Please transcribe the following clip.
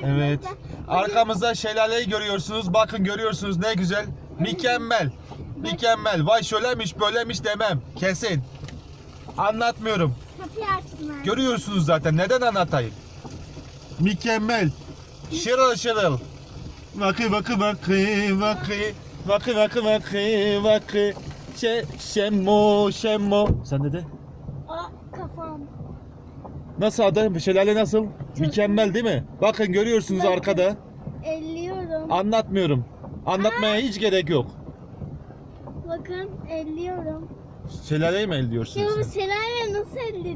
Evet. Arkamızda şelaleyi görüyorsunuz. Bakın görüyorsunuz ne güzel. Mükemmel. Mükemmel. Vay şöylemiş böylemiş demem. Kesin. Anlatmıyorum. Kapıyı açtım. Görüyorsunuz zaten. Neden anlatayım? Mükemmel. Şırıl şırıl. Vakı vakı vakı vakı. Vakı vakı vakı vakı. Şemmo şemmo. Sen de de. Aa, kafam. Nasıl adı? Şelale nasıl? Mükemmel değil mi? Bakın görüyorsunuz Bakın. arkada. Elliyorum. Anlatmıyorum. Anlatmaya hiç gerek yok. Bakın elliyorum. Şelaleyi mi el Ya diyorsunuz? bu şelale nasıl elli?